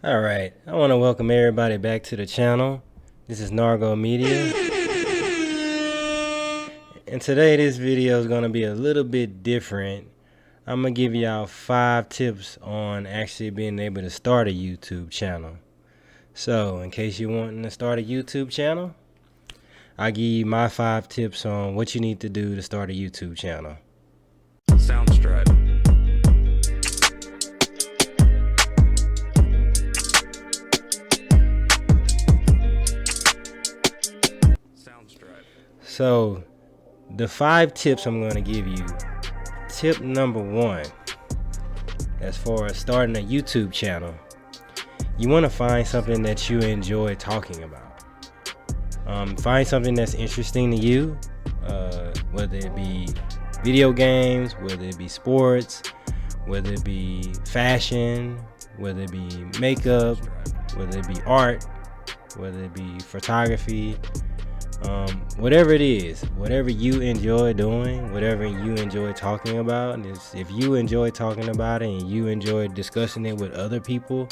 Alright, I want to welcome everybody back to the channel. This is nargomedia, and today this video is going to be a little bit different. I'm going to give y'all 5 tips on actually being able to start a YouTube channel. So, in case you're wanting to start a YouTube channel, I'll give you my 5 tips on what you need to do to start a YouTube channel. Soundstripe. So, the 5 tips I'm going to give you. Tip number 1, as far as starting a YouTube channel, you want to find something that you enjoy talking about. Find something that's interesting to you, whether it be video games, whether it be sports, whether it be fashion, whether it be makeup, whether it be art, whether it be photography. Whatever it is, whatever you enjoy doing, whatever you enjoy talking about, if you enjoy talking about it and you enjoy discussing it with other people,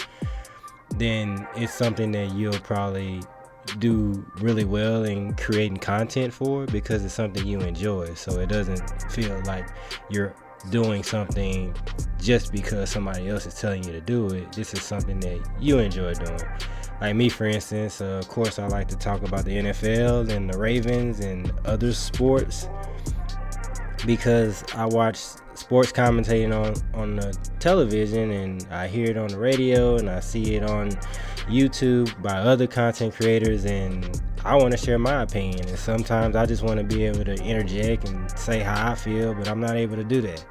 then it's something that you'll probably do really well in creating content for, because it's something you enjoy. So it doesn't feel like you're doing something just because somebody else is telling you to do it. This is something that you enjoy doing. Like me, for instance, of course, I like to talk about the NFL and the Ravens and other sports because I watch sports commentating on the television, and I hear it on the radio, and I see it on YouTube by other content creators, and I want to share my opinion. And sometimes I just want to be able to interject and say how I feel, but I'm not able to do that.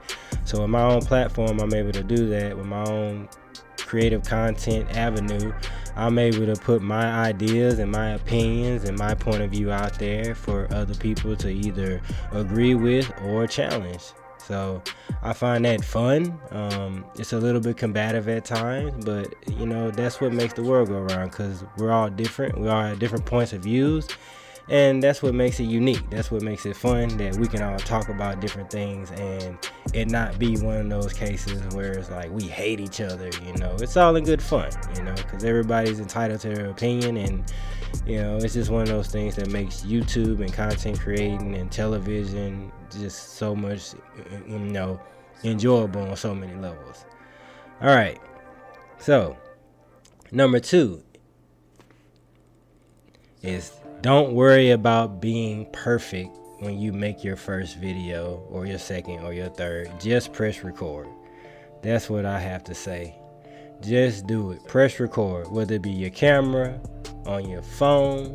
So with my own platform, I'm able to do that. With my own creative content avenue, I'm able to put my ideas and my opinions and my point of view out there for other people to either agree with or challenge. So I find that fun. It's a little bit combative at times, but you know, that's what makes the world go around, because we're all different. We all have different points of views, and that's what makes it unique. That's what makes it fun, that we can all talk about different things and it not be one of those cases where it's like we hate each other. You know, it's all in good fun, you know, because everybody's entitled to their opinion, and you know, it's just one of those things that makes YouTube and content creating and television just so much, you know, enjoyable on so many levels. All right, so number 2 is, don't worry about being perfect when you make your first video or your second or your third. Just press record. That's what I have to say. Just do it. Press record, whether it be your camera, on your phone,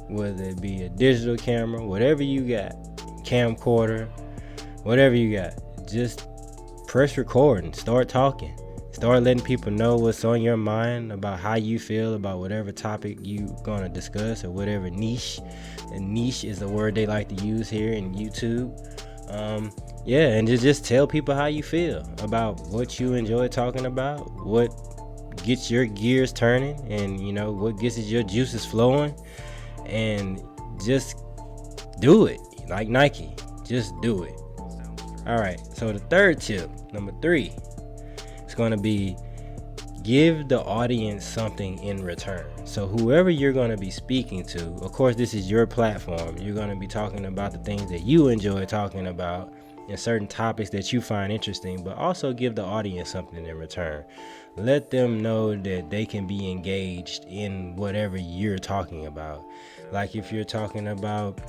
whether it be a digital camera, whatever you got, camcorder, whatever you got. Just press record and start talking. Start letting people know what's on your mind about how you feel about whatever topic you're going to discuss, or whatever niche. And niche is a word they like to use here in YouTube. Yeah, and just tell people how you feel about what you enjoy talking about, what gets your gears turning, and you know, what gets your juices flowing. And just do it like Nike. Just do it. All right, so the third tip, number 3, it's going to be, give the audience something in return. So whoever you're going to be speaking to, of course, this is your platform. You're going to be talking about the things that you enjoy talking about and certain topics that you find interesting, but also give the audience something in return. Let them know that they can be engaged in whatever you're talking about. Like if you're talking about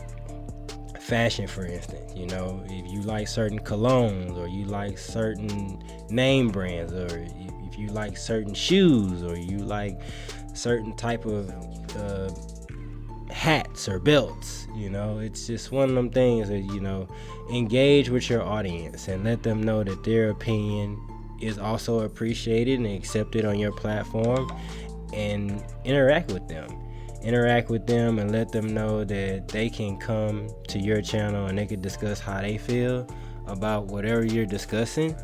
fashion, for instance, you know, if you like certain colognes, or you like certain name brands, or if you like certain shoes, or you like certain type of hats or belts, you know, it's just one of them things that, you know, engage with your audience and let them know that their opinion is also appreciated and accepted on your platform, and interact with them and let them know that they can come to your channel and they can discuss how they feel about whatever you're discussing.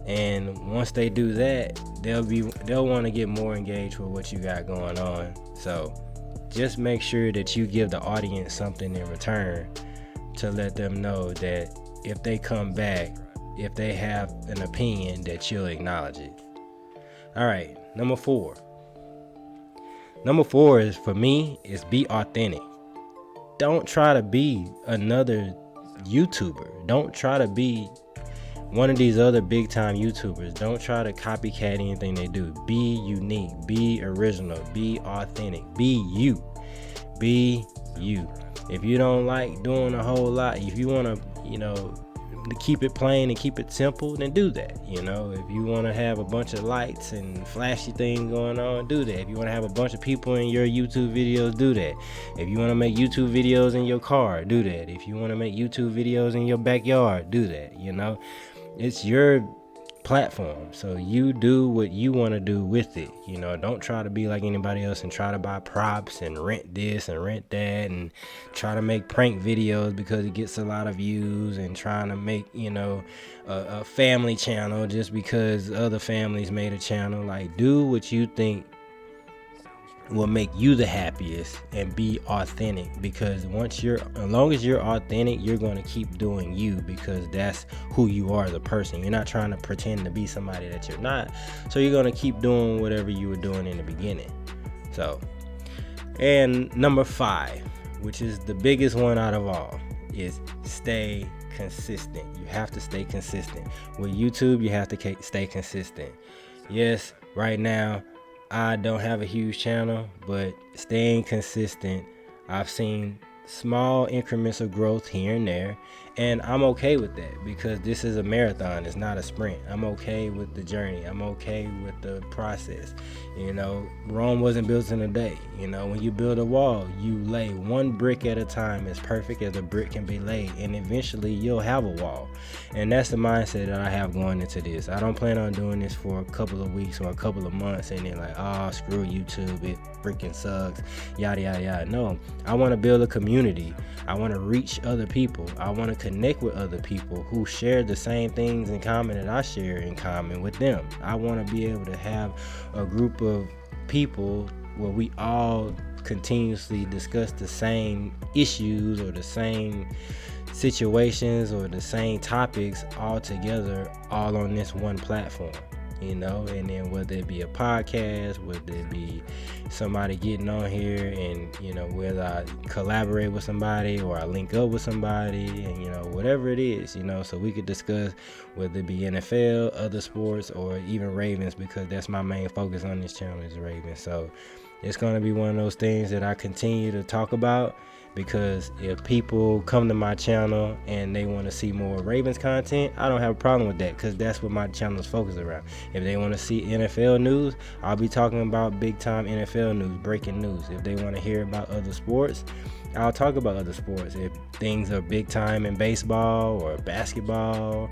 And once they do that, they'll want to get more engaged with what you got going on. So just make sure that you give the audience something in return to let them know that if they come back, if they have an opinion, that you'll acknowledge it. All right, number 4. Number 4 is, for me, is be authentic. Don't try to be another YouTuber. Don't try to be one of these other big time YouTubers. Don't try to copycat anything they do. Be unique, be original, be authentic, be you. Be you. If you don't like doing a whole lot, if you want to keep it plain and keep it simple, then do that. If you want to have a bunch of lights and flashy things going on, do that. If you want to have a bunch of people in your YouTube videos, do that. If you want to make YouTube videos in your car, do that. If you want to make YouTube videos in your backyard, do that. It's your platform, so you do what you want to do with it. Don't try to be like anybody else and try to buy props and rent this and rent that and try to make prank videos because it gets a lot of views, and trying to make a family channel just because other families made a channel. Like, do what you think will make you the happiest, and be authentic, because as long as you're authentic, you're going to keep doing you, because that's who you are as a person. You're not trying to pretend to be somebody that you're not, so you're going to keep doing whatever you were doing in the beginning. And number 5, which is the biggest one out of all, is stay consistent. You have to stay consistent with YouTube. You have to stay consistent. Yes, right now I don't have a huge channel, but staying consistent, I've seen small increments of growth here and there, and I'm okay with that, because this is a marathon, it's not a sprint. I'm okay with the journey, I'm okay with the process. Rome wasn't built in a day. When you build a wall, you lay one brick at a time, as perfect as a brick can be laid, and eventually you'll have a wall. And that's the mindset that I have going into this. I don't plan on doing this for a couple of weeks or a couple of months and then like, oh, screw YouTube, it freaking sucks, yada yada yada. No, I want to build a community. I want to reach other people. I want to connect with other people who share the same things in common that I share in common with them. I want to be able to have a group of people where we all continuously discuss the same issues or the same situations or the same topics all together, all on this one platform. And then whether it be a podcast, whether it be somebody getting on here, and whether I collaborate with somebody or I link up with somebody, and whatever it is, so we could discuss whether it be NFL, other sports, or even Ravens, because that's my main focus on this channel is Ravens. So it's going to be one of those things that I continue to talk about, because if people come to my channel and they want to see more Ravens content, I don't have a problem with that, because that's what my channel is focused around. If they want to see NFL news, I'll be talking about big time NFL news, breaking news. If they want to hear about other sports, I'll talk about other sports. If things are big time in baseball or basketball,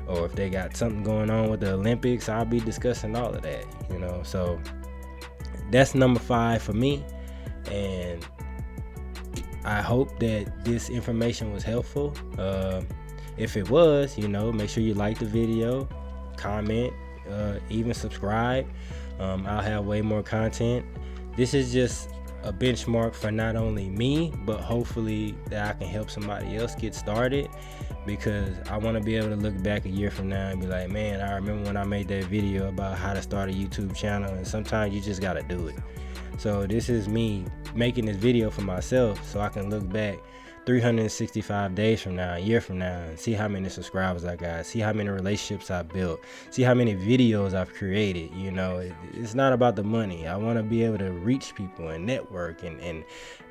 or if they got something going on with the Olympics, I'll be discussing all of that. So that's number 5 for me, and I hope that this information was helpful. If it was, make sure you like the video, comment, even subscribe. I'll have way more content. This is just a benchmark for not only me, but hopefully that I can help somebody else get started, because I want to be able to look back a year from now and be like, man, I remember when I made that video about how to start a YouTube channel. And sometimes you just got to do it. So this is me making this video for myself, so I can look back 365 days from now, a year from now, and see how many subscribers I got, see how many relationships I built, see how many videos I've created. It's not about the money. I want to be able to reach people and network and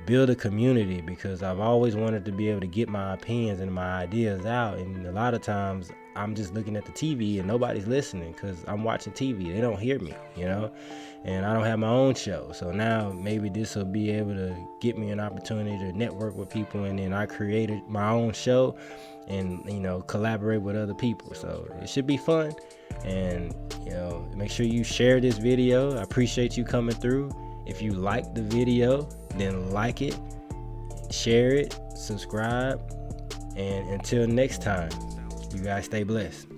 build a community, because I've always wanted to be able to get my opinions and my ideas out. And a lot of times I'm just looking at the TV and nobody's listening, because I'm watching TV. They don't hear me, and I don't have my own show. So now maybe this will be able to get me an opportunity to network with people, and then I created my own show and collaborate with other people. So it should be fun. And make sure you share this video. I appreciate you coming through. If you like the video, then like it, share it, subscribe, and until next time, you guys stay blessed.